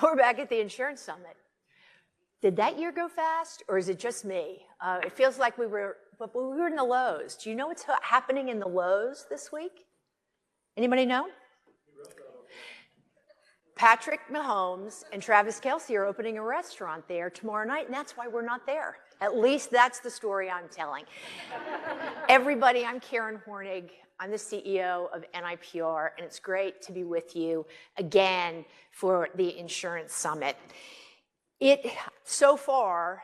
We're back at the Insurance Summit. Did that year go fast, or is it just me? It feels like we were in the lows. Do you know what's happening in the lows this week? Anybody know? Patrick Mahomes and Travis Kelce are opening a restaurant there tomorrow night, and that's why we're not there. At least that's the story I'm telling. Everybody, I'm Karen Hornig. I'm the CEO of NIPR, and it's great to be with you again for the Insurance Summit. So far,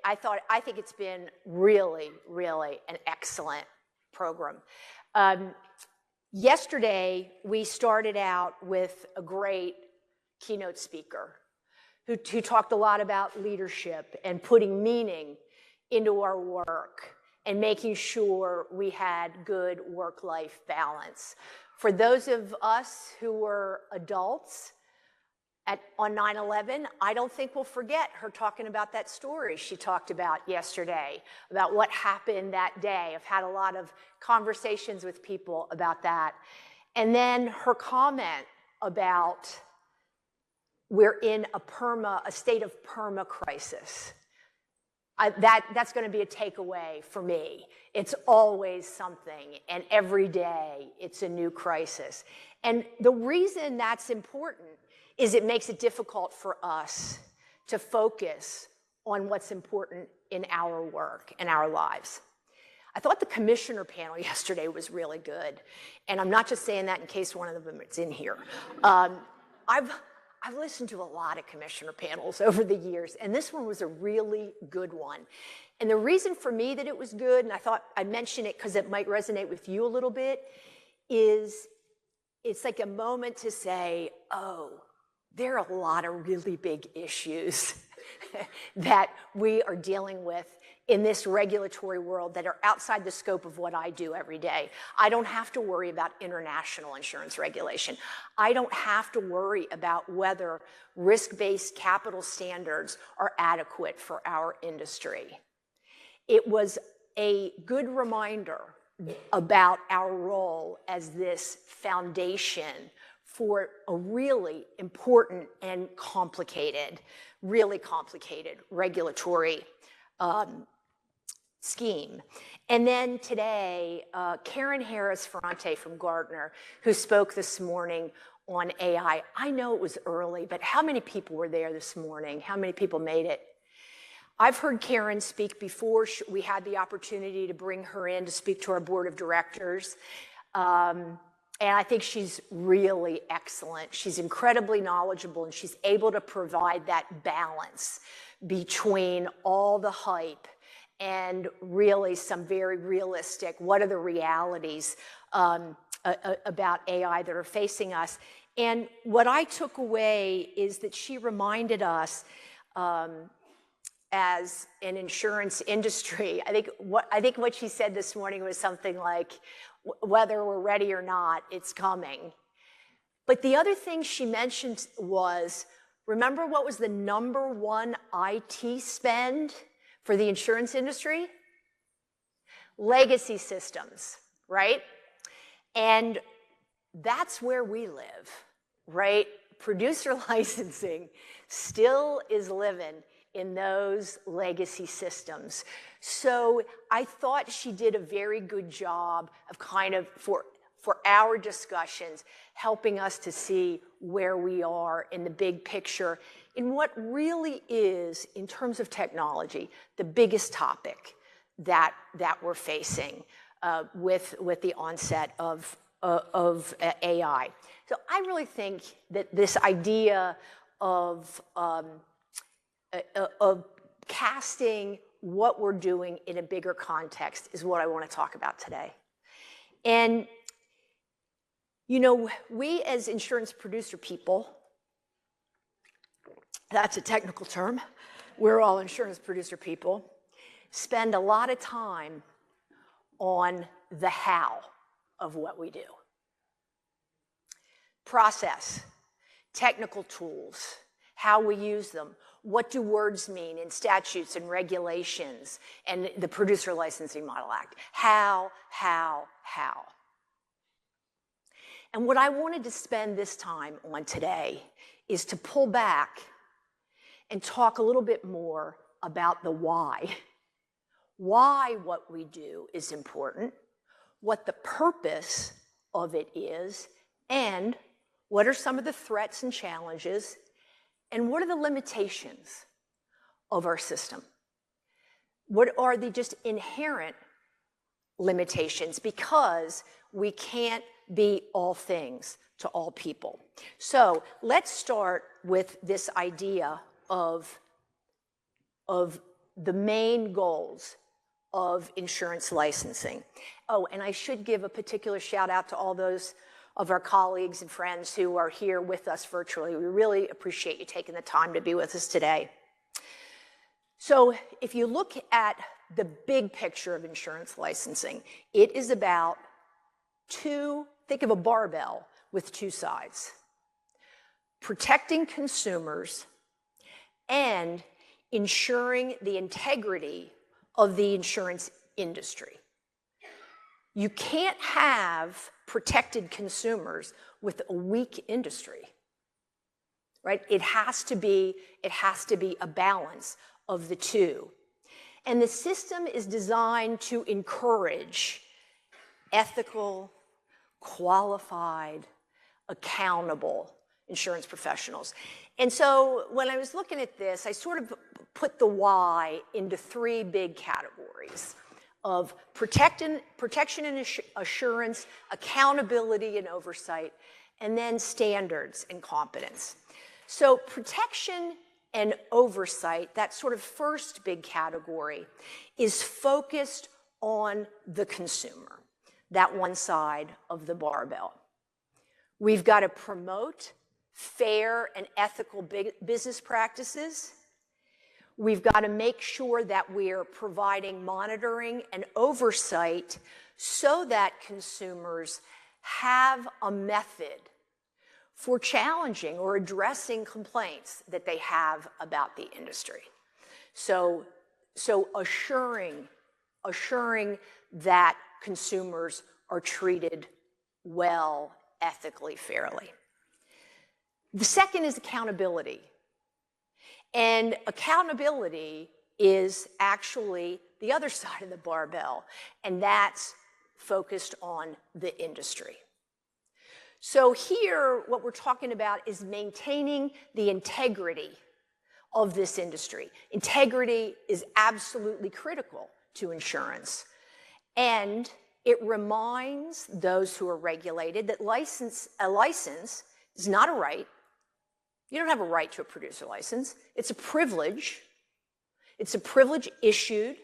I think it's been really, really an excellent program. Yesterday, we started out with a great keynote speaker who talked a lot about leadership and putting meaning into our work and making sure we had good work-life balance. For those of us who were adults on 9/11, I don't think we'll forget her talking about that story she talked about yesterday, about what happened that day. I've had a lot of conversations with people about that. And then her comment about we're in a state of perma-crisis. That's going to be a takeaway for me. It's always something, and every day it's a new crisis. And the reason that's important is it makes it difficult for us to focus on what's important in our work and our lives. I thought the commissioner panel yesterday was really good, and I'm not just saying that in case one of them is in here. I've listened to a lot of commissioner panels over the years, and this one was a really good one. And the reason for me that it was good, and I thought I'd mention it because it might resonate with you a little bit, is it's like a moment to say, oh, there are a lot of really big issues that we are dealing with in this regulatory world that are outside the scope of what I do every day. I don't have to worry about international insurance regulation. I don't have to worry about whether risk-based capital standards are adequate for our industry. It was a good reminder about our role as this foundation for a really important and really complicated regulatory scheme. And then today, Karen Harris-Ferrante from Gartner, who spoke this morning on AI. I know it was early, but how many people were there this morning? How many people made it? I've heard Karen speak before. We had the opportunity to bring her in to speak to our board of directors. And I think she's really excellent. She's incredibly knowledgeable, and she's able to provide that balance between all the hype and really some very realistic, what are the realities about AI that are facing us. And what I took away is that she reminded us as an insurance industry, I think what she said this morning was something like, whether we're ready or not, it's coming. But the other thing she mentioned was, remember what was the #1 IT spend for the insurance industry? Legacy systems, right? And that's where we live, right? Producer licensing still is living in those legacy systems. So I thought she did a very good job of kind of, for our discussions, helping us to see where we are in the big picture in what really is, in terms of technology, the biggest topic that we're facing with the onset of AI. So I really think that this idea of casting what we're doing in a bigger context is what I want to talk about today. And, you know, we as insurance producer people, that's a technical term, we're all insurance producer people, spend a lot of time on the how of what we do. Process, technical tools, how we use them. What do words mean in statutes and regulations and the Producer Licensing Model Act? How? And what I wanted to spend this time on today is to pull back and talk a little bit more about the why. Why what we do is important, what the purpose of it is, and what are some of the threats and challenges, and what are the limitations of our system? What are the just inherent limitations? Because we can't be all things to all people. So let's start with this idea of the main goals of insurance licensing. Oh, and I should give a particular shout out to all those of our colleagues and friends who are here with us virtually. We really appreciate you taking the time to be with us today. So if you look at the big picture of insurance licensing, it is about think of a barbell with two sides: protecting consumers and ensuring the integrity of the insurance industry. You can't have protected consumers with a weak industry, right? It has to be a balance of the two. And the system is designed to encourage ethical, qualified, accountable insurance professionals. And so when I was looking at this, I sort of put the why into three big categories of protection and assurance, accountability and oversight, and then standards and competence. So protection and oversight, that sort of first big category, is focused on the consumer, that one side of the barbell. We've got to promote fair and ethical business practices. We've got to make sure that we're providing monitoring and oversight so that consumers have a method for challenging or addressing complaints that they have about the industry. So assuring that consumers are treated well, ethically, fairly. The second is accountability. And accountability is actually the other side of the barbell, and that's focused on the industry. So here, what we're talking about is maintaining the integrity of this industry. Integrity is absolutely critical to insurance. And it reminds those who are regulated that a license is not a right. You don't have a right to a producer license. It's a privilege. It's a privilege issued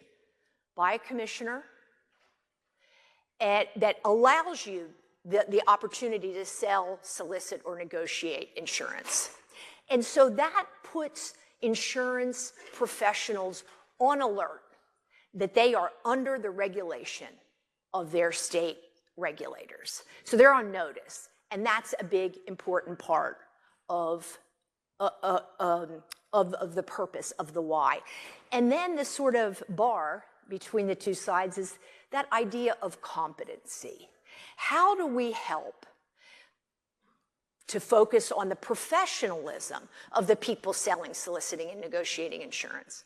by a commissioner that allows you the opportunity to sell, solicit, or negotiate insurance. And so that puts insurance professionals on alert that they are under the regulation of their state regulators. So they're on notice, and that's a big, important part of the purpose of the why. And then the sort of bar between the two sides is that idea of competency. How do we help to focus on the professionalism of the people selling, soliciting, and negotiating insurance?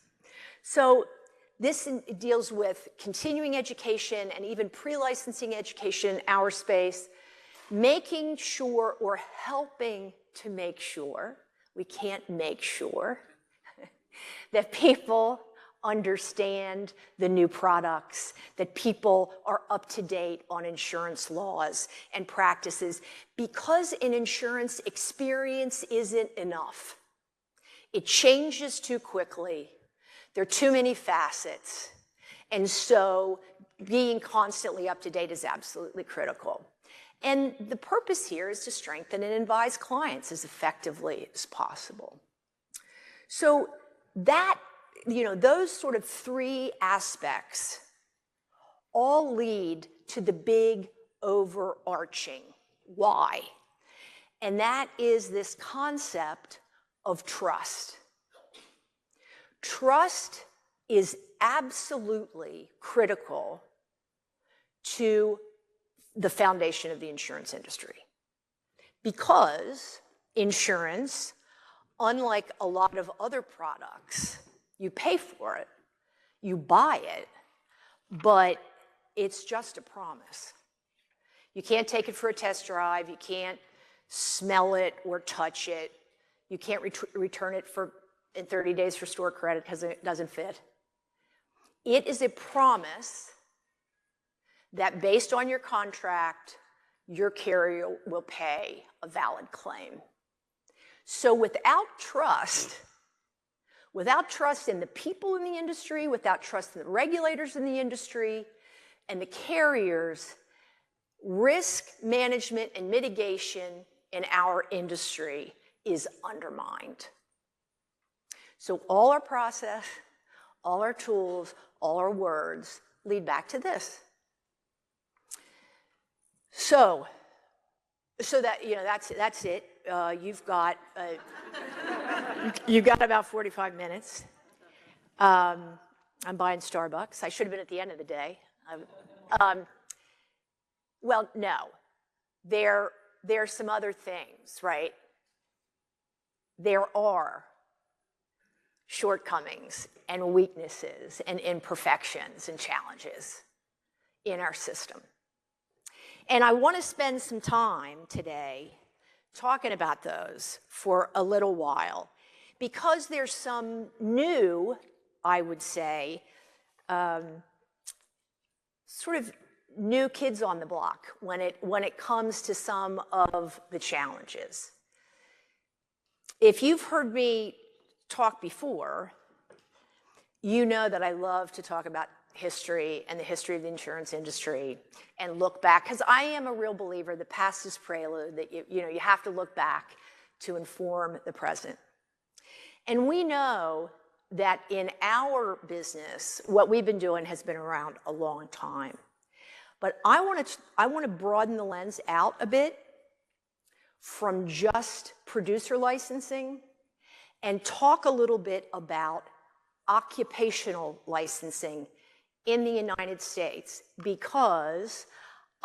So this deals with continuing education and even pre-licensing education in our space, making sure or helping to make sure, we can't make sure, that people understand the new products, that people are up to date on insurance laws and practices, because in insurance, experience isn't enough. It changes too quickly. There are too many facets. And so being constantly up to date is absolutely critical. And the purpose here is to strengthen and advise clients as effectively as possible. So that, those sort of three aspects all lead to the big overarching why. And that is this concept of trust. Trust is absolutely critical to the foundation of the insurance industry, because insurance unlike a lot of other products, you pay for it, you buy it, but it's just a promise. You can't take it for a test drive, you can't smell it or touch it, you can't return it in 30 days for store credit because it doesn't fit. It is a promise that based on your contract, your carrier will pay a valid claim. So without trust in the people in the industry, without trust in the regulators in the industry and the carriers, risk management and mitigation in our industry is undermined. So all our process, all our tools, all our words lead back to this. So that, that's it. You've got about 45 minutes. I'm buying Starbucks. I should have been at the end of the day. Well, no. There are some other things, right? There are shortcomings and weaknesses and imperfections and challenges in our system. And I want to spend some time today talking about those for a little while, because there's some new, I would say, sort of new kids on the block when it comes to some of the challenges. If you've heard me talk before, you know that I love to talk about history and the history of the insurance industry and look back, because I am a real believer the past is prelude, that you have to look back to inform the present. And we know that in our business, what we've been doing has been around a long time. But I want to broaden the lens out a bit from just producer licensing and talk a little bit about occupational licensing in the United States, because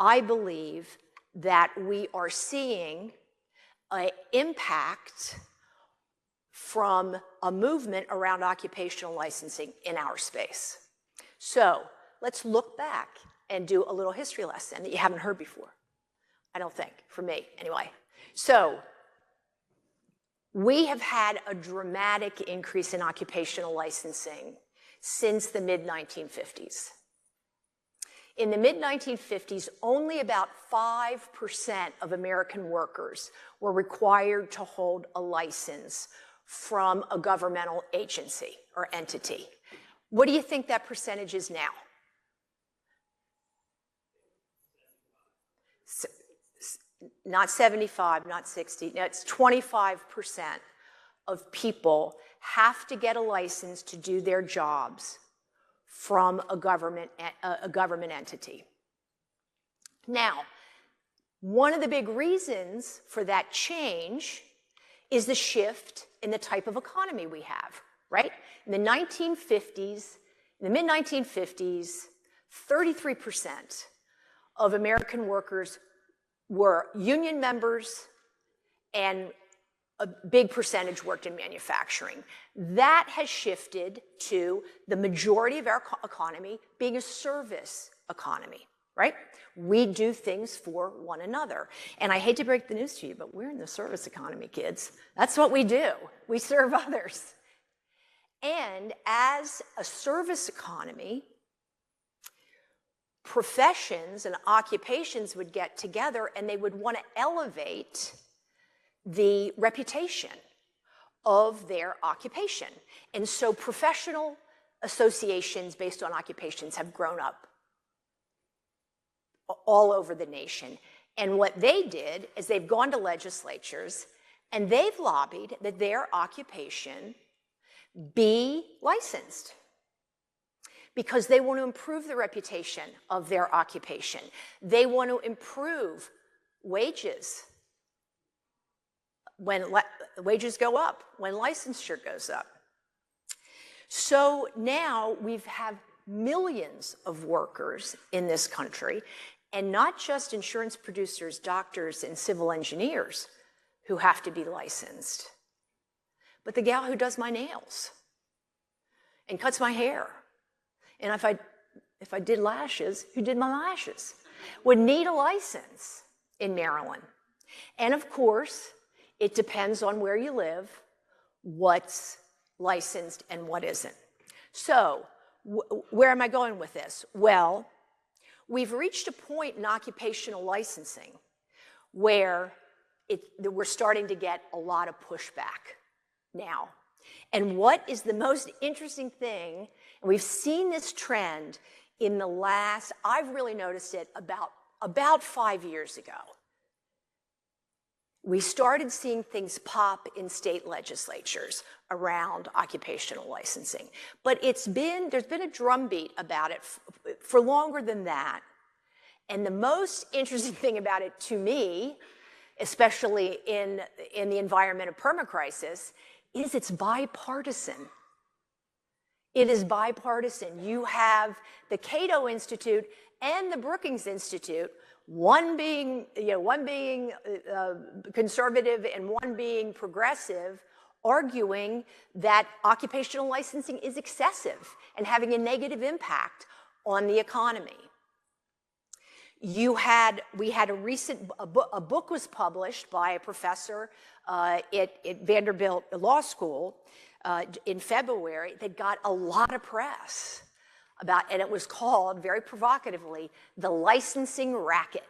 I believe that we are seeing an impact from a movement around occupational licensing in our space. So let's look back and do a little history lesson that you haven't heard before. I don't think, for me anyway. So we have had a dramatic increase in occupational licensing since the mid-1950s. In the mid-1950s, only about 5% of American workers were required to hold a license from a governmental agency or entity. What do you think that percentage is now? Not 75, not 60, no, it's 25% of people have to get a license to do their jobs from a government entity. Now, one of the big reasons for that change is the shift in the type of economy we have, right? In the mid-1950s, 33% of American workers were union members, and a big percentage worked in manufacturing. That has shifted to the majority of our economy being a service economy, right? We do things for one another. And I hate to break the news to you, but we're in the service economy, kids. That's what we do. We serve others. And as a service economy, professions and occupations would get together and they would want to elevate the reputation of their occupation. And so professional associations based on occupations have grown up all over the nation. And what they did is they've gone to legislatures and they've lobbied that their occupation be licensed, because they want to improve the reputation of their occupation. They want to improve wages when wages go up, when licensure goes up. So now we have millions of workers in this country, and not just insurance producers, doctors, and civil engineers who have to be licensed. but the gal who does my nails and cuts my hair, and if I did lashes, who did my lashes, would need a license in Maryland. And of course, it depends on where you live, what's licensed and what isn't. So where am I going with this? Well, we've reached a point in occupational licensing where we're starting to get a lot of pushback now. And what is the most interesting thing, and we've seen this trend in the last, I've really noticed it about 5 years ago. We started seeing things pop in state legislatures around occupational licensing. But there's been a drumbeat about it for longer than that. And the most interesting thing about it to me, especially in the environment of permacrisis, is it's bipartisan. It is bipartisan. You have the Cato Institute and the Brookings Institute, one being conservative and one being progressive, arguing that occupational licensing is excessive and having a negative impact on the economy. We had a book was published by a professor at Vanderbilt Law School in February that got a lot of press about, and it was called, very provocatively, The Licensing Racket,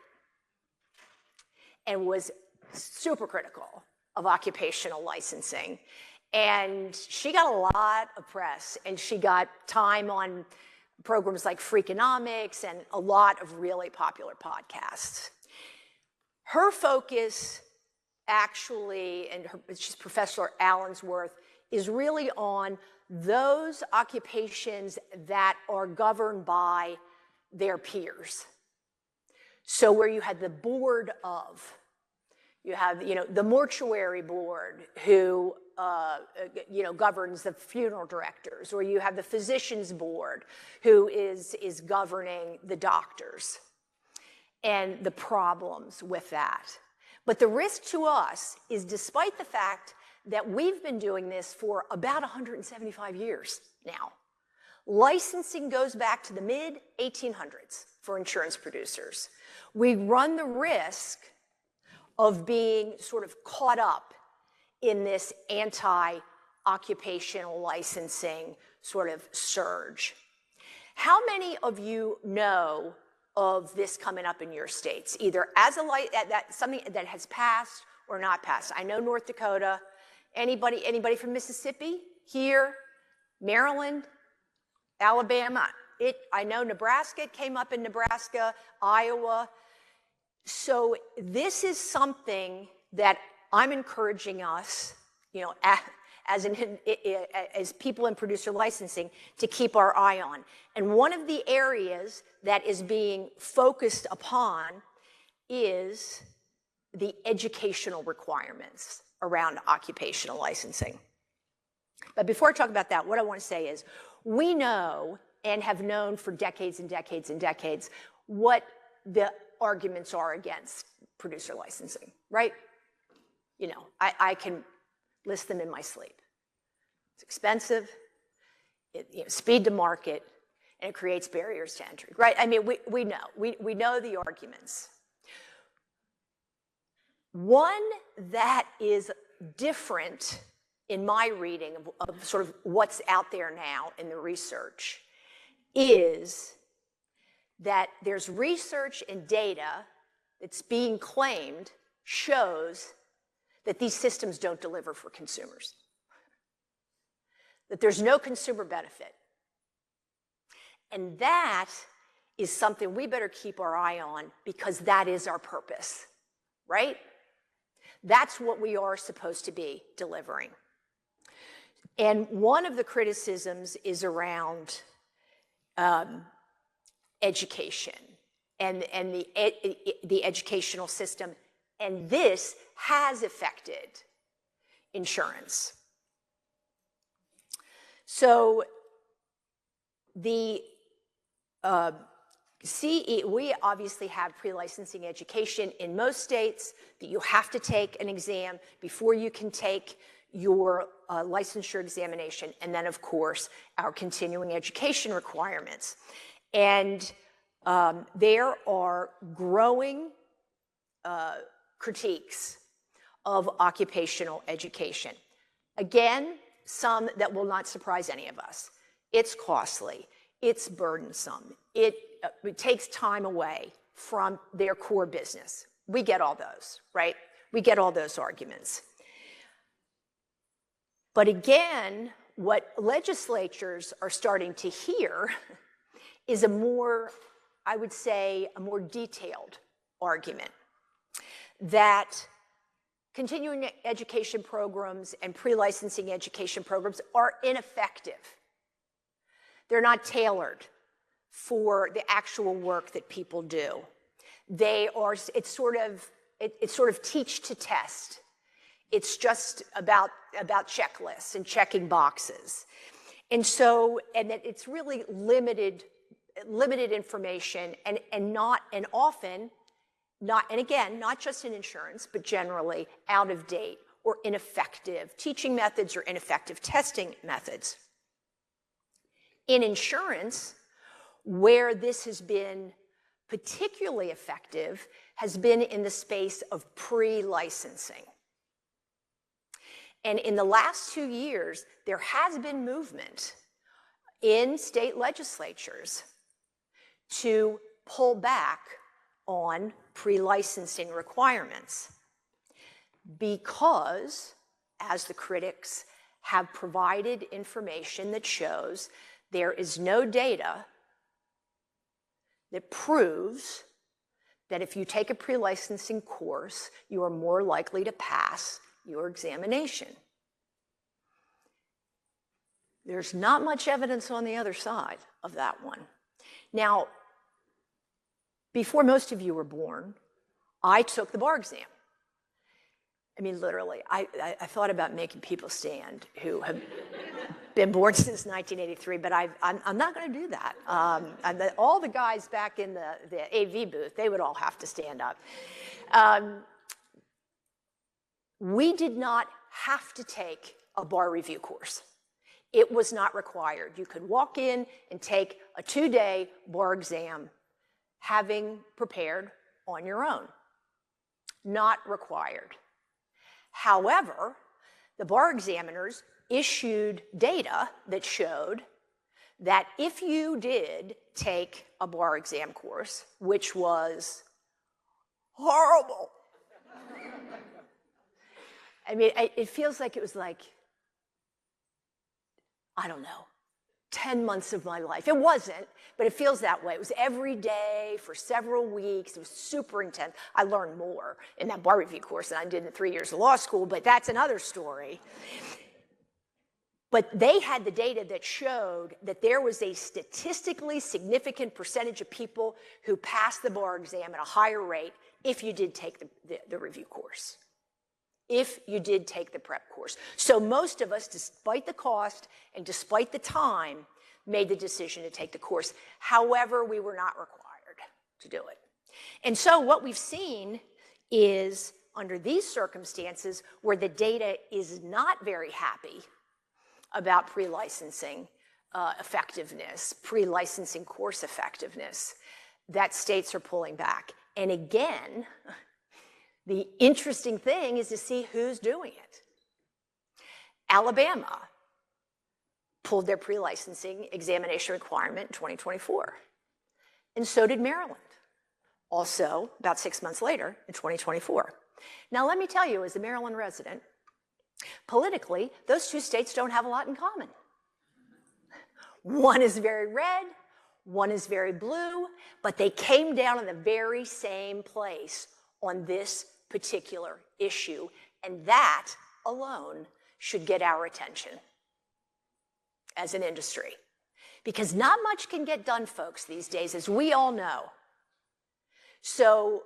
and was super critical of occupational licensing. And she got a lot of press, and she got time on programs like Freakonomics and a lot of really popular podcasts. Her focus actually, and she's Professor Allensworth, is really on those occupations that are governed by their peers. So where you had the board of, you have the mortuary board who governs the funeral directors, or you have the physicians board who is governing the doctors, and the problems with that. But the risk to us is, despite the fact that we've been doing this for about 175 years now, licensing goes back to the mid-1800s for insurance producers. We run the risk of being sort of caught up in this anti-occupational licensing sort of surge. How many of you know of this coming up in your states, either as something that has passed or not passed? I know North Dakota. Anybody from Mississippi here? Maryland? Alabama? I know Nebraska, it came up in Nebraska, Iowa. So this is something that I'm encouraging us, as people in producer licensing, to keep our eye on. And one of the areas that is being focused upon is the educational requirements around occupational licensing. But before I talk about that, what I want to say is, we know and have known for decades and decades and decades what the arguments are against producer licensing, right? I can list them in my sleep. It's expensive, speed to market, and it creates barriers to entry, right? I mean, we know the arguments. One that is different in my reading of sort of what's out there now in the research is that there's research and data that's being claimed shows that these systems don't deliver for consumers, that there's no consumer benefit. And that is something we better keep our eye on, because that is our purpose, right? That's what we are supposed to be delivering. And one of the criticisms is around education and the educational system, and this has affected insurance. So the we obviously have pre-licensing education in most states, that you have to take an exam before you can take your licensure examination, and then, of course, our continuing education requirements. And there are growing critiques of occupational education. Again, some that will not surprise any of us. It's costly, it's burdensome, it takes time away from their core business. We get all those, right? We get all those arguments. But again, what legislatures are starting to hear is a more, I would say, a more detailed argument that continuing education programs and pre-licensing education programs are ineffective. They're not tailored for the actual work that people do. They are, it's sort of teach to test. It's just about checklists and checking boxes. And so, and it's really limited information and often, and again, not just in insurance, but generally out of date or ineffective teaching methods or ineffective testing methods. In insurance, where this has been particularly effective has been in the space of pre-licensing. And in the last 2 years, there has been movement in state legislatures to pull back on pre-licensing requirements because, as the critics have provided information that shows there is no data that proves that if you take a pre-licensing course, you are more likely to pass your examination. There's not much evidence on the other side of that one. Now, before most of you were born, I took the bar exam. I mean, literally, I thought about making people stand who have been born since 1983, but I'm not going to do that. All the guys back in the AV booth, they would all have to stand up. We did not have to take a bar review course. It was not required. You could walk in and take a 2-day bar exam having prepared on your own. Not required. However, the bar examiners issued data that showed that if you did take a bar exam course, which was horrible. I mean, it feels like it was like, I don't know, 10 months of my life. It wasn't, but it feels that way. It was every day for several weeks. It was super intense. I learned more in that bar review course than I did in 3 years of law school, but that's another story. But they had the data that showed that there was a statistically significant percentage of people who passed the bar exam at a higher rate if you did take the review course. If you did take the prep course. So most of us, despite the cost and despite the time, made the decision to take the course. However, we were not required to do it. And so what we've seen is, under these circumstances, where the data is not very happy about pre-licensing effectiveness, pre-licensing course effectiveness, that states are pulling back. And again, the interesting thing is to see who's doing it. Alabama pulled their pre-licensing examination requirement in 2024. And so did Maryland, also about 6 months later in 2024. Now, let me tell you, as a Maryland resident, politically, those two states don't have a lot in common. One is very red, one is very blue, but they came down in the very same place on this particular issue, and that alone should get our attention as an industry. Because not much can get done, folks, these days, as we all know. So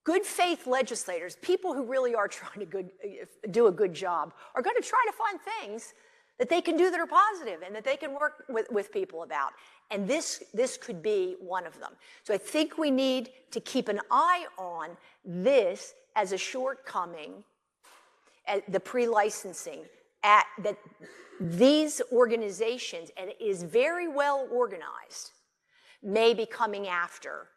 good faith legislators, people who really are trying to do a good job, are going to try to find things that they can do that are positive and that they can work with people about. And this could be one of them. So I think we need to keep an eye on this as a shortcoming the pre-licensing, that these organizations, and it is very well organized, may be coming after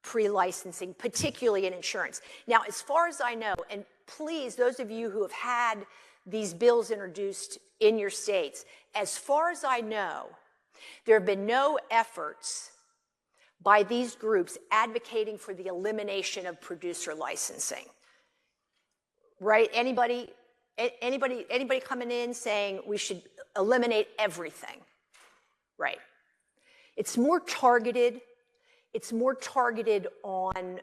pre-licensing, particularly in insurance. Now, as far as I know, and please, those of you who have had these bills introduced in your states, as far as I know, there have been no efforts by these groups advocating for the elimination of producer licensing. Right? Anybody coming in saying we should eliminate everything? Right. It's more targeted. It's more targeted on,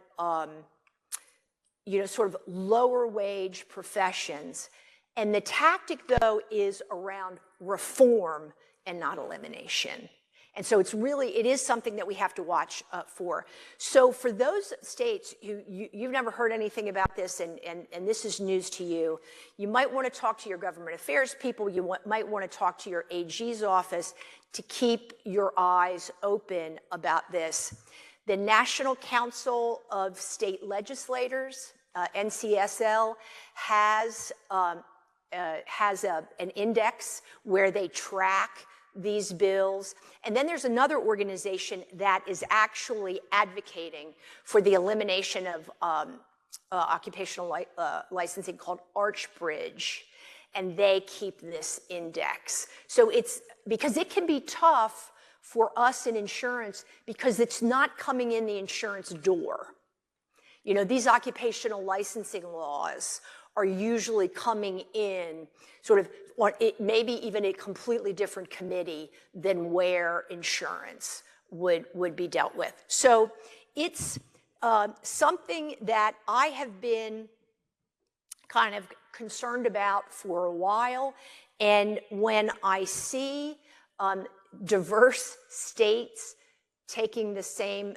sort of lower wage professions. And the tactic, though, is around reform and not elimination. And so it is something that we have to watch for. So for those states who you've never heard anything about this, and this is news to you, you might want to talk to your government affairs people, might want to talk to your AG's office to keep your eyes open about this. The National Council of State Legislators, NCSL, has an index where they track these bills. And then there's another organization that is actually advocating for the elimination of occupational licensing called Archbridge, and they keep this index. So it's because it can be tough for us in insurance because it's not coming in the insurance door. These occupational licensing laws are usually coming in sort of, or maybe even a completely different committee than where insurance would be dealt with. So it's something that I have been kind of concerned about for a while. And when I see diverse states taking the same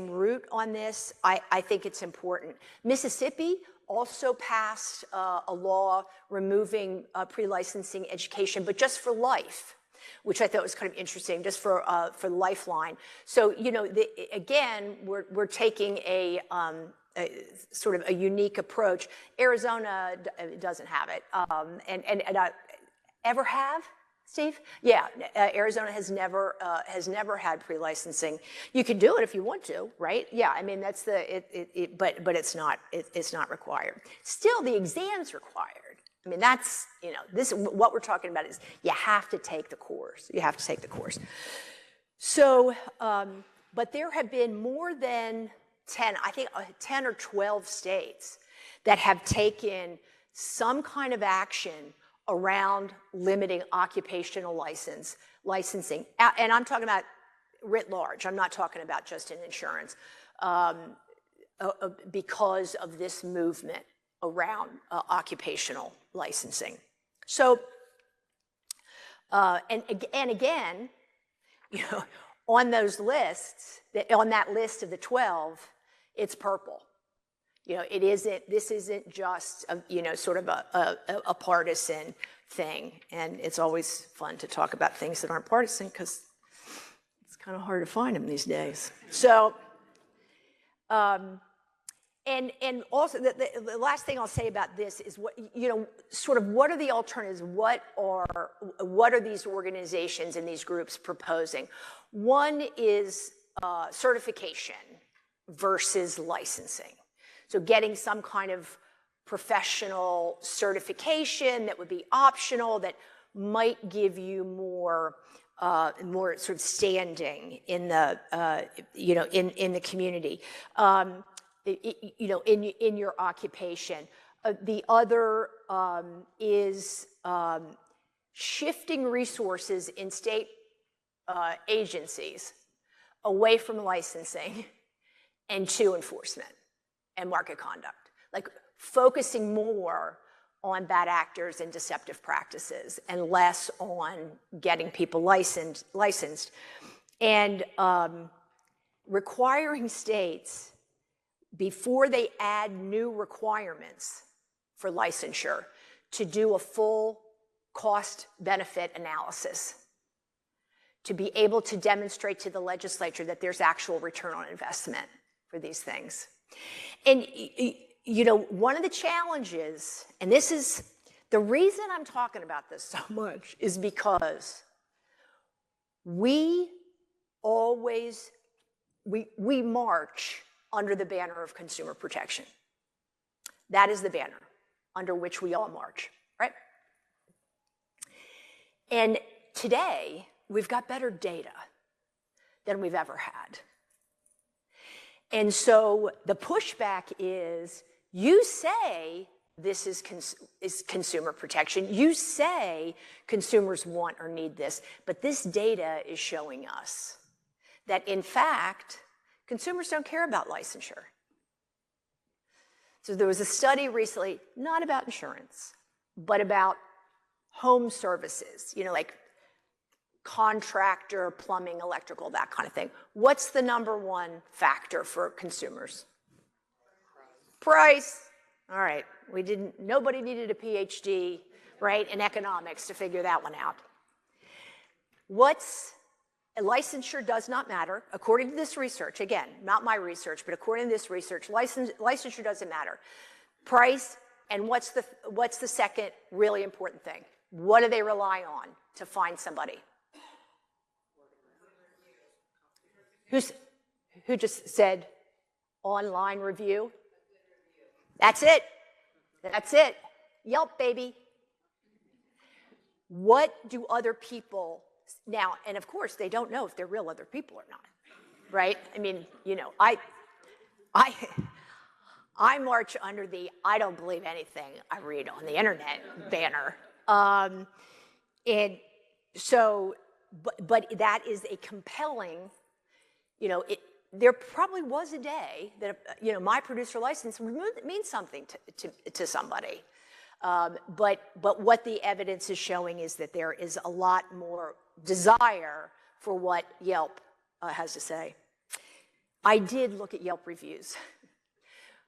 route on this, I think it's important. Mississippi also passed a law removing pre-licensing education, but just for life, which I thought was kind of interesting, just for Lifeline. So, again, we're taking a sort of a unique approach. Arizona doesn't have it, and ever have? Steve? Yeah, Arizona has never had pre-licensing. You can do it if you want to, right? Yeah, I mean that's but it's not required. Still, the exam's required. I mean that's this what we're talking about is you have to take the course. You have to take the course. So, but there have been more than 10, I think 10 or 12 states that have taken some kind of action around limiting occupational licensing. And I'm talking about writ large. I'm not talking about just in insurance, because of this movement around occupational licensing. So, and again, on those lists, on that list of the 12, it's purple. This isn't just sort of a partisan thing. And it's always fun to talk about things that aren't partisan because it's kind of hard to find them these days. So, and also the last thing I'll say about this is what, sort of what are the alternatives? What are these organizations and these groups proposing? One is certification versus licensing. So getting some kind of professional certification that would be optional, that might give you more sort of standing in the in the community, in your occupation. The other is shifting resources in state agencies away from licensing and to enforcement and market conduct, like focusing more on bad actors and deceptive practices and less on getting people licensed. And requiring states, before they add new requirements for licensure, to do a full cost-benefit analysis, to be able to demonstrate to the legislature that there's actual return on investment for these things. And, one of the challenges, and this is The reason I'm talking about this so much is because we always, we march under the banner of consumer protection. That is the banner under which we all march, right? And today, we've got better data than we've ever had. And so the pushback is, you say this is consumer protection. You say consumers want or need this, but this data is showing us that, in fact, consumers don't care about licensure. So there was a study recently, not about insurance, but about home services, you know, like contractor, plumbing, electrical, that kind of thing. What's the #1 factor for consumers? Price. All right, nobody needed a PhD, right, in economics to figure that one out. Licensure does not matter. According to this research, again, not my research, but according to this research, licensure doesn't matter. Price, and what's the second really important thing? What do they rely on to find somebody? Who just said online review? That's it. That's it. Yelp, baby. What do other people now? And of course, they don't know if they're real other people or not, right? I mean, you know, I march under the "I don't believe anything I read on the internet" banner. And so, but that is a compelling, you know, there probably was a day that, you know, my producer license would mean something to somebody. But what the evidence is showing is that there is a lot more desire for what Yelp has to say. I did look at Yelp reviews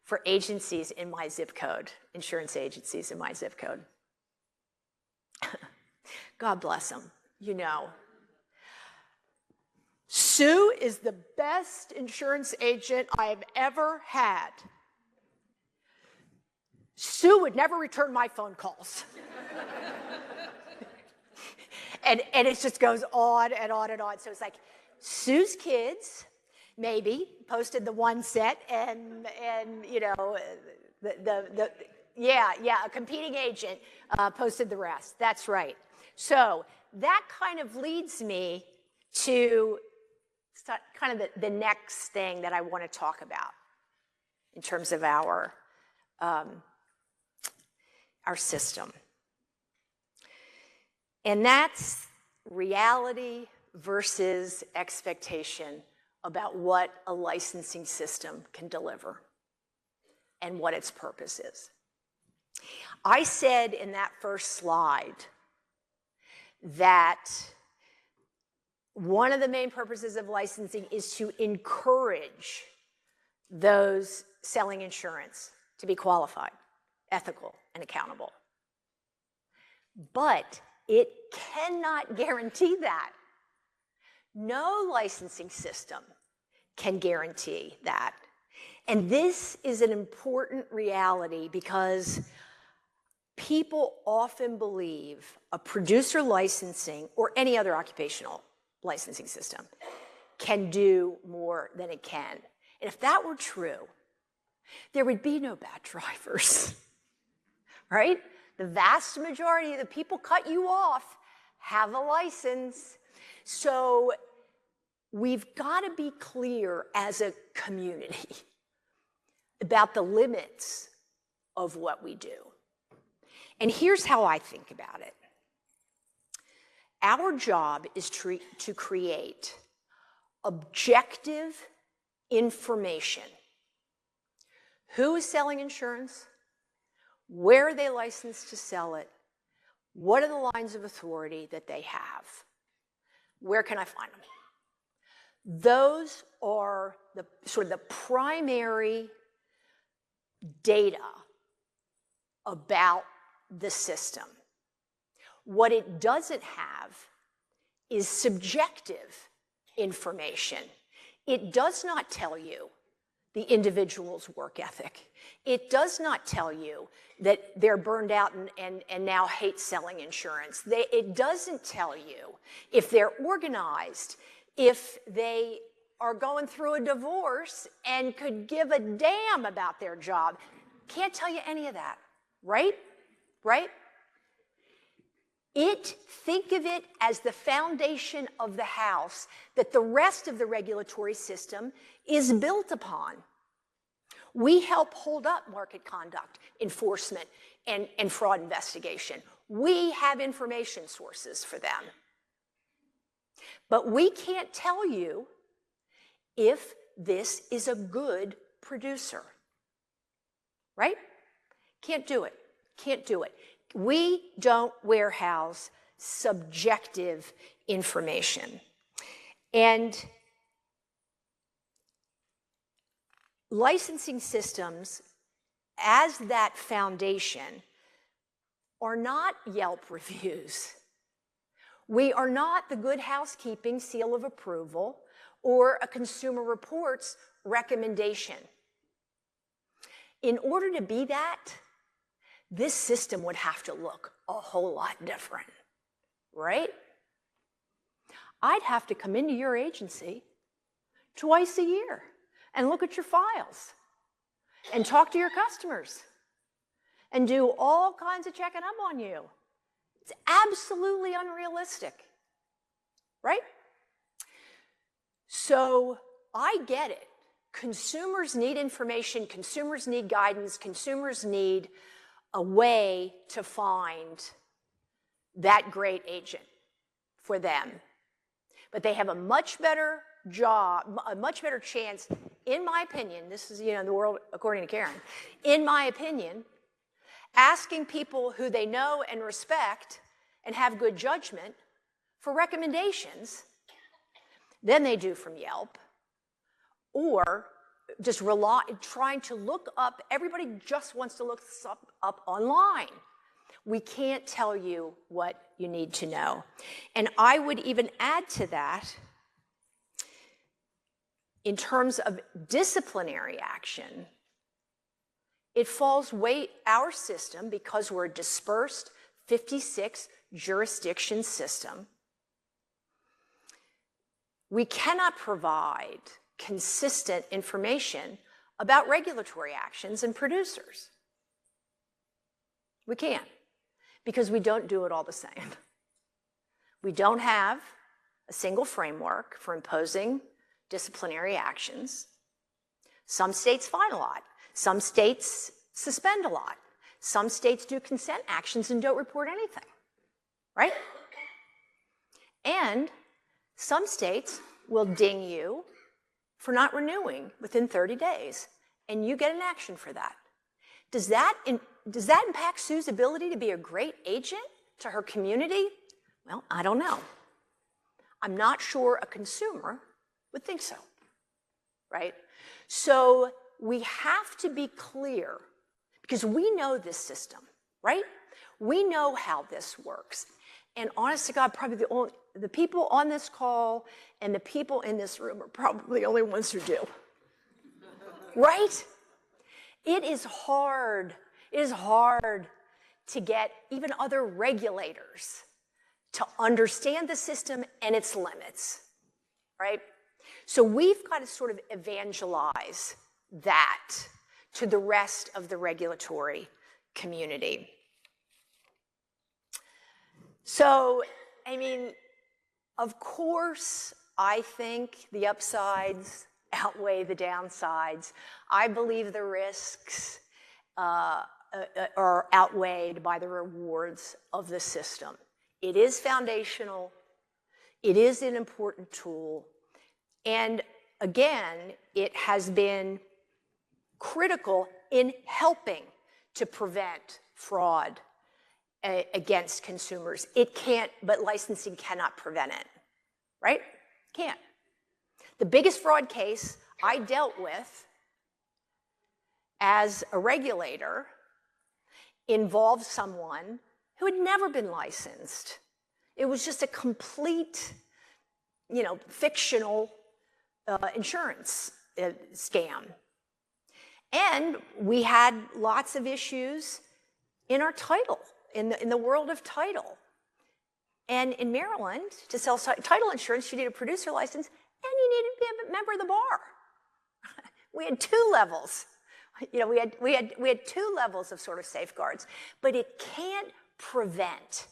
for agencies in my zip code, insurance agencies in my zip code. God bless them, you know. Sue is the best insurance agent I've ever had. Sue would never return my phone calls. and it just goes on and on and on. So it's like, Sue's kids maybe posted the one set, and you know, a competing agent posted the rest. That's right. So that kind of leads me to kind of the next thing that I want to talk about in terms of our system. And that's reality versus expectation about what a licensing system can deliver and what its purpose is. I said in that first slide that one of the main purposes of licensing is to encourage those selling insurance to be qualified, ethical, and accountable. But it cannot guarantee that. No licensing system can guarantee that. And this is an important reality because people often believe a producer licensing or any other occupational licensing system can do more than it can. And if that were true, there would be no bad drivers, right? The vast majority of the people cut you off have a license. So we've got to be clear as a community about the limits of what we do. And here's how I think about it. Our job is to create objective information. Who is selling insurance? Where are they licensed to sell it? What are the lines of authority that they have? Where can I find them? Those are the sort of the primary data about the system. What it doesn't have is subjective information. It does not tell you the individual's work ethic. It does not tell you that they're burned out and now hate selling insurance. It doesn't tell you if they're organized, if they are going through a divorce and could give a damn about their job. Can't tell you any of that, right? Right? Think of it as the foundation of the house that the rest of the regulatory system is built upon. We help hold up market conduct, enforcement, and fraud investigation. We have information sources for them. But we can't tell you if this is a good producer, right? Can't do it, can't do it. We don't warehouse subjective information. And licensing systems, as that foundation, are not Yelp reviews. We are not the Good Housekeeping seal of approval or a Consumer Reports recommendation. In order to be that, this system would have to look a whole lot different, right? I'd have to come into your agency twice a year and look at your files and talk to your customers and do all kinds of checking up on you. It's absolutely unrealistic, right? So I get it. Consumers need information, consumers need guidance, consumers need a way to find that great agent for them. But they have a much better job, a much better chance, in my opinion, this is, the world according to Karen, in my opinion, asking people who they know and respect and have good judgment for recommendations than they do from Yelp, or just trying to look up, everybody just wants to look this up online. We can't tell you what you need to know. And I would even add to that, in terms of disciplinary action, it falls our system, because we're a dispersed 56 jurisdiction system, we cannot provide consistent information about regulatory actions and producers. We can't, because we don't do it all the same. We don't have a single framework for imposing disciplinary actions. Some states fine a lot. Some states suspend a lot. Some states do consent actions and don't report anything, right? And some states will ding you for not renewing within 30 days, and you get an action for that. Does that impact Sue's ability to be a great agent to her community? Well, I don't know. I'm not sure a consumer would think so, right? So we have to be clear, because we know this system, right? We know how this works. And honest to God, probably the people on this call and the people in this room are probably the only ones who do, right? It is hard to get even other regulators to understand the system and its limits, right? So we've got to sort of evangelize that to the rest of the regulatory community. So, I mean, of course, I think the upsides outweigh the downsides. I believe the risks are outweighed by the rewards of the system. It is foundational. It is an important tool. And again, it has been critical in helping to prevent fraud against consumers. It can't, but licensing cannot prevent it, right? Can't. The biggest fraud case I dealt with as a regulator involved someone who had never been licensed. It was just a complete, fictional insurance scam. And we had lots of issues in our title, in the world of title. And in Maryland, to sell title insurance, you need a producer license and you need to be a member of the bar. We had two levels. You know, we had two levels of sort of safeguards, but it can't prevent.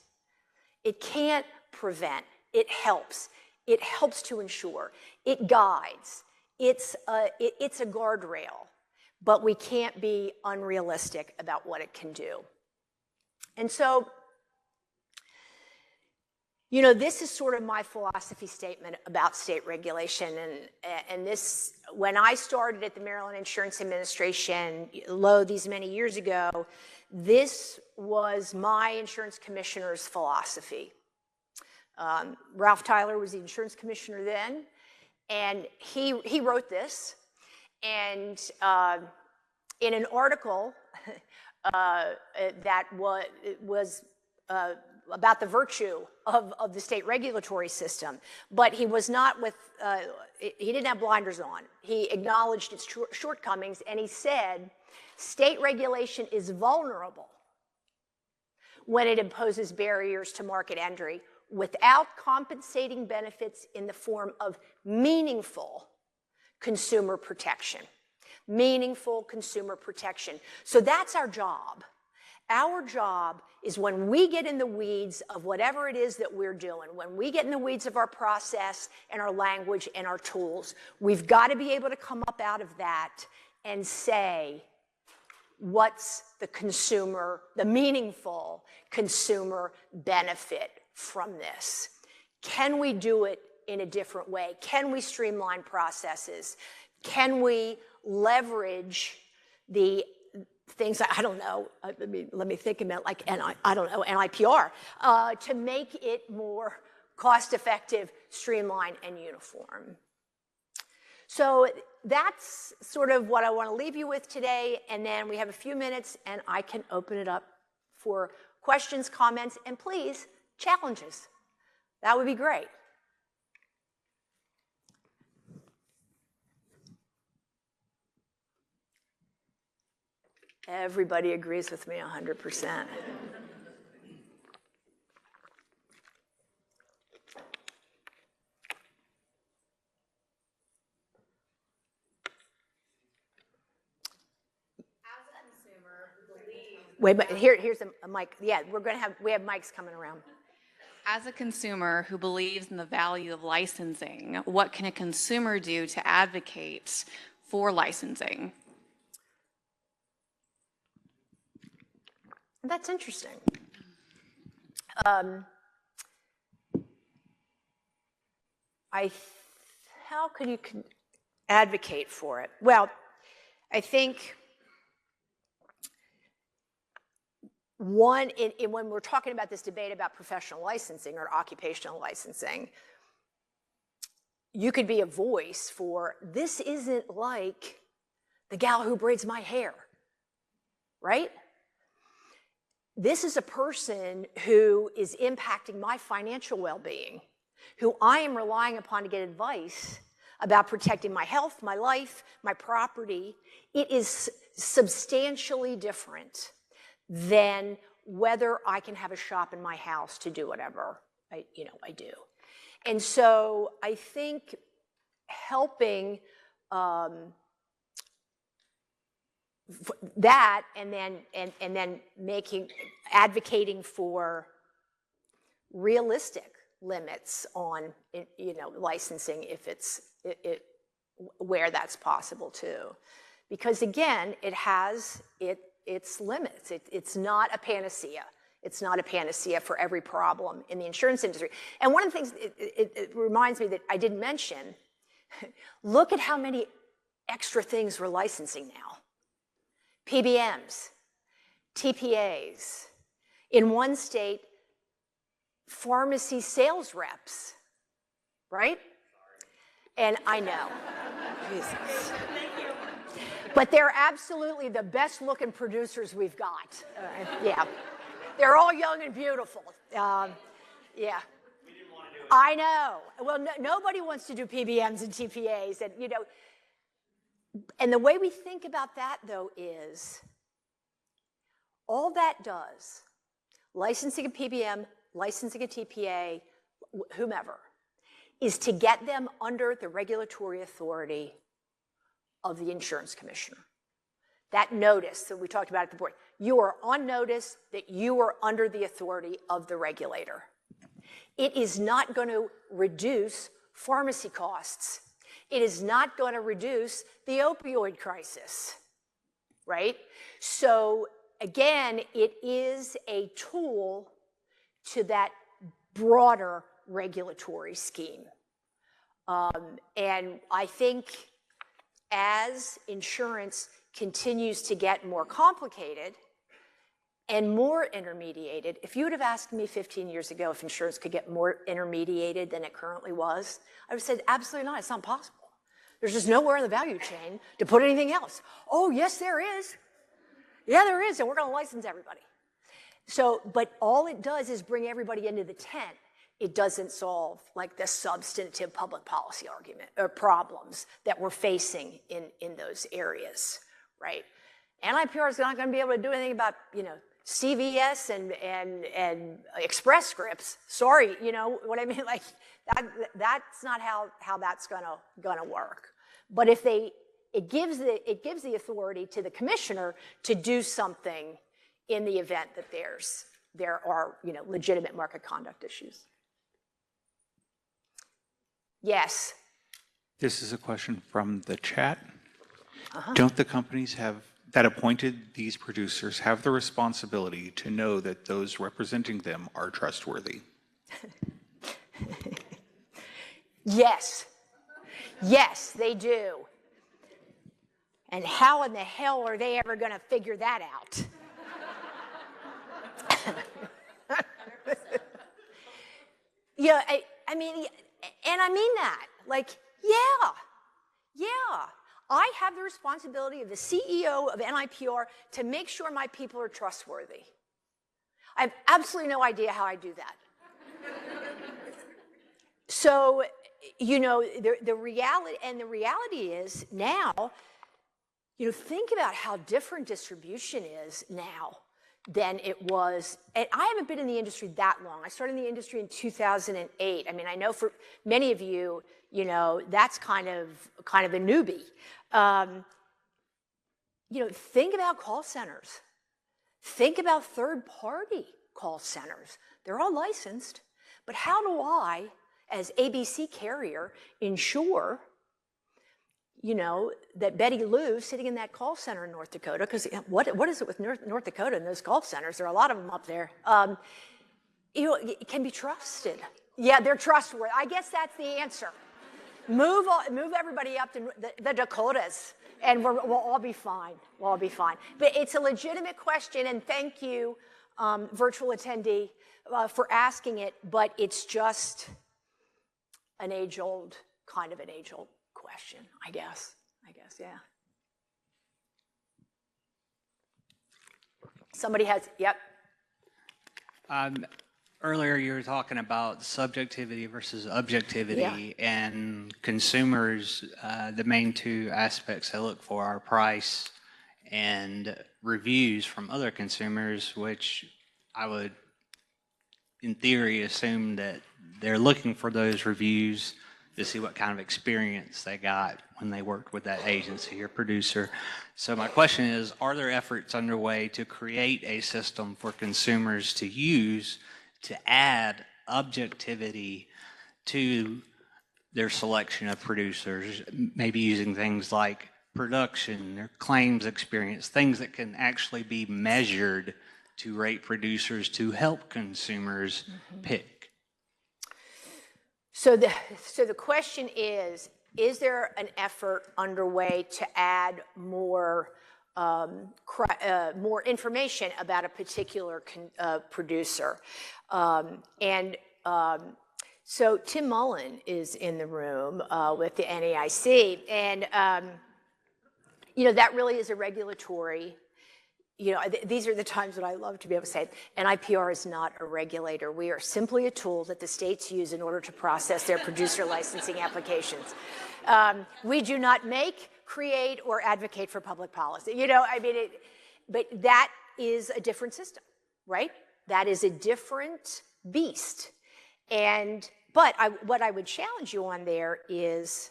It can't prevent. It helps. It helps to ensure. It guides. It's a guardrail, but we can't be unrealistic about what it can do. And so, you know, this is sort of my philosophy statement about state regulation. And this, when I started at the Maryland Insurance Administration, these many years ago, this was my insurance commissioner's philosophy. Ralph Tyler was the insurance commissioner then, and he wrote this. And in an article that was about the virtue of the state regulatory system, but he was not with, he didn't have blinders on. He acknowledged its shortcomings, and he said, state regulation is vulnerable when it imposes barriers to market entry without compensating benefits in the form of meaningful consumer protection. Meaningful consumer protection. So that's our job. Our job is when we get in the weeds of whatever it is that we're doing, when we get in the weeds of our process and our language and our tools, we've got to be able to come up out of that and say, what's the meaningful consumer benefit from this? Can we do it in a different way? Can we streamline processes? Can we leverage the things, I don't know, let me think about like, I don't know, NIPR, to make it more cost-effective, streamlined, and uniform. So that's sort of what I want to leave you with today, and then we have a few minutes, and I can open it up for questions, comments, and please, challenges. That would be great. Everybody agrees with me 100%. Wait, but here's a mic. Yeah, we have mics coming around. As a consumer who believes in the value of licensing, what can a consumer do to advocate for licensing? That's interesting. How could you advocate for it? Well, I think when we're talking about this debate about professional licensing or occupational licensing, you could be a voice for, this isn't like the gal who braids my hair, right? This is a person who is impacting my financial well-being, who I am relying upon to get advice about protecting my health, my life, my property. It is substantially different than whether I can have a shop in my house to do whatever I do. And so I think helping that, and then advocating for realistic limits on licensing if it's where that's possible too, because again it has its limits. It's not a panacea. It's not a panacea for every problem in the insurance industry. And one of the things it reminds me that I didn't mention, look at how many extra things we're licensing now. PBMs, TPAs, in one state, pharmacy sales reps, right? And I know, Jesus. But they're absolutely the best looking producers we've got. Yeah, they're all young and beautiful. Yeah. We didn't want to do it. I know. Well, nobody wants to do PBMs and TPAs, and And the way we think about that, though, is all that does, licensing a PBM, licensing a TPA, whomever, is to get them under the regulatory authority of the insurance commissioner. That notice that we talked about at the board, you are on notice that you are under the authority of the regulator. It is not going to reduce pharmacy costs. It is not going to reduce the opioid crisis, right? So again, it is a tool to that broader regulatory scheme. And I think as insurance continues to get more complicated and more intermediated, if you would have asked me 15 years ago if insurance could get more intermediated than it currently was, I would have said, absolutely not, it's not possible. There's just nowhere in the value chain to put anything else. Oh, yes, there is. Yeah, there is, and we're gonna license everybody. So, but all it does is bring everybody into the tent. It doesn't solve like the substantive public policy argument or problems that we're facing in those areas, right? NIPR is not going to be able to do anything about, you know, CVS and Express Scripts. Sorry, you know what I mean? Like that's not how that's gonna work. But if it gives the authority to the commissioner to do something in the event that there are, you know, legitimate market conduct issues. Yes. This is a question from the chat. Don't the companies that appointed these producers have the responsibility to know that those representing them are trustworthy? Yes. Yes, they do. And how in the hell are they ever going to figure that out? Yeah, I mean, and I mean that. Like, yeah. I have the responsibility of the CEO of NIPR to make sure my people are trustworthy. I have absolutely no idea how I do that. So, you know, the reality is now, you know, think about how different distribution is now than it was. And I haven't been in the industry that long. I started in the industry in 2008. I mean, I know for many of you, you know, that's kind of a newbie. You know, think about call centers. Think about third-party call centers. They're all licensed, but how do I, as ABC carrier, ensure, you know, that Betty Lou sitting in that call center in North Dakota, because what is it with North Dakota and those call centers? There are a lot of them up there. You know, it can be trusted. Yeah, they're trustworthy. I guess that's the answer. Move everybody up to the Dakotas, and we'll all be fine. We'll all be fine. But it's a legitimate question, and thank you, virtual attendee, for asking it. But it's just an age-old question, I guess, yeah. Somebody has, yep. Earlier you were talking about subjectivity versus objectivity, and consumers, the main two aspects they look for are price and reviews from other consumers, which I would, in theory, assume that they're looking for those reviews to see what kind of experience they got when they worked with that agency or producer. So my question is, are there efforts underway to create a system for consumers to use to add objectivity to their selection of producers, maybe using things like production or claims experience, things that can actually be measured to rate producers to help consumers pick? So the question is there an effort underway to add more information about a particular producer? So Tim Mullen is in the room with the NAIC, and you know, that really is a regulatory, you know, these are the times that I love to be able to say, NIPR is not a regulator. We are simply a tool that the states use in order to process their producer licensing applications. We do not make, create or advocate for public policy. You know, I mean, but that is a different system, right? That is a different beast. And, but what I would challenge you on there is,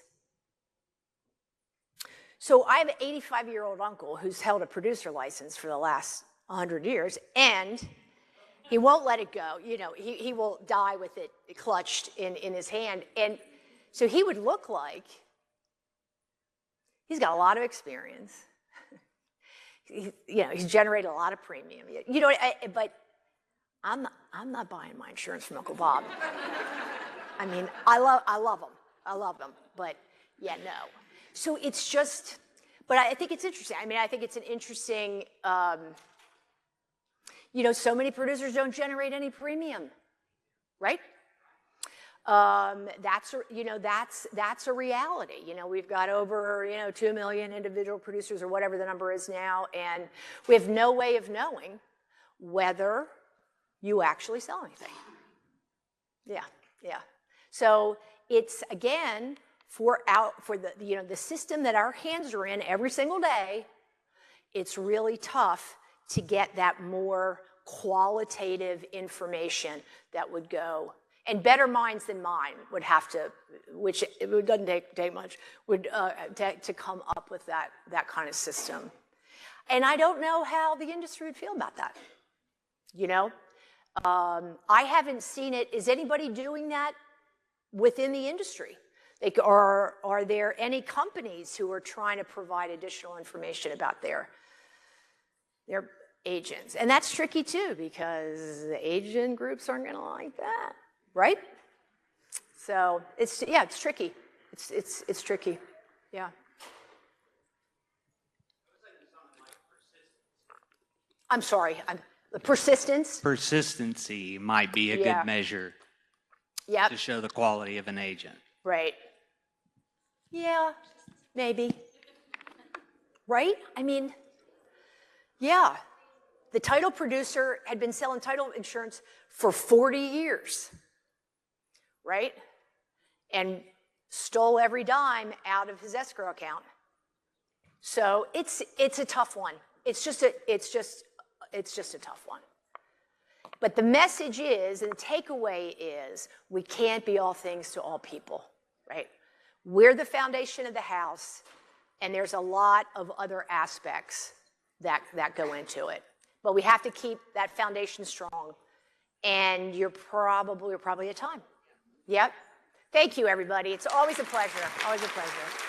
so I have an 85-year-old uncle who's held a producer license for the last 100 years, and he won't let it go. You know, he will die with it clutched in his hand. And so he would look like he's got a lot of experience. You know, he's generated a lot of premium. You know, but I'm not buying my insurance from Uncle Bob. I mean, I love him, but yeah, no. So it's just, but I think it's interesting. I mean, I think it's an interesting, you know, so many producers don't generate any premium, right? That's a reality. You know, we've got over, 2 million individual producers or whatever the number is now, and we have no way of knowing whether you actually sell anything. Yeah. So it's, again, for the system that our hands are in every single day, it's really tough to get that more qualitative information that would go, and better minds than mine would have to, which it doesn't take much, to come up with that kind of system. And I don't know how the industry would feel about that. You know, I haven't seen it. Is anybody doing that within the industry? Are there any companies who are trying to provide additional information about their agents? And that's tricky too, because the agent groups aren't going to like that, right? So it's tricky. It's tricky. Yeah. I'm sorry. The persistence. Persistency might be a good measure to show the quality of an agent. Right. Yeah, maybe. Right? I mean, yeah. The title producer had been selling title insurance for 40 years, right? And stole every dime out of his escrow account. So it's a tough one. It's just a tough one. But the message is, and the takeaway is, we can't be all things to all people, right? We're the foundation of the house, and there's a lot of other aspects that go into it. But we have to keep that foundation strong, and you're probably at time. Yep. Thank you, everybody. It's always a pleasure. Always a pleasure.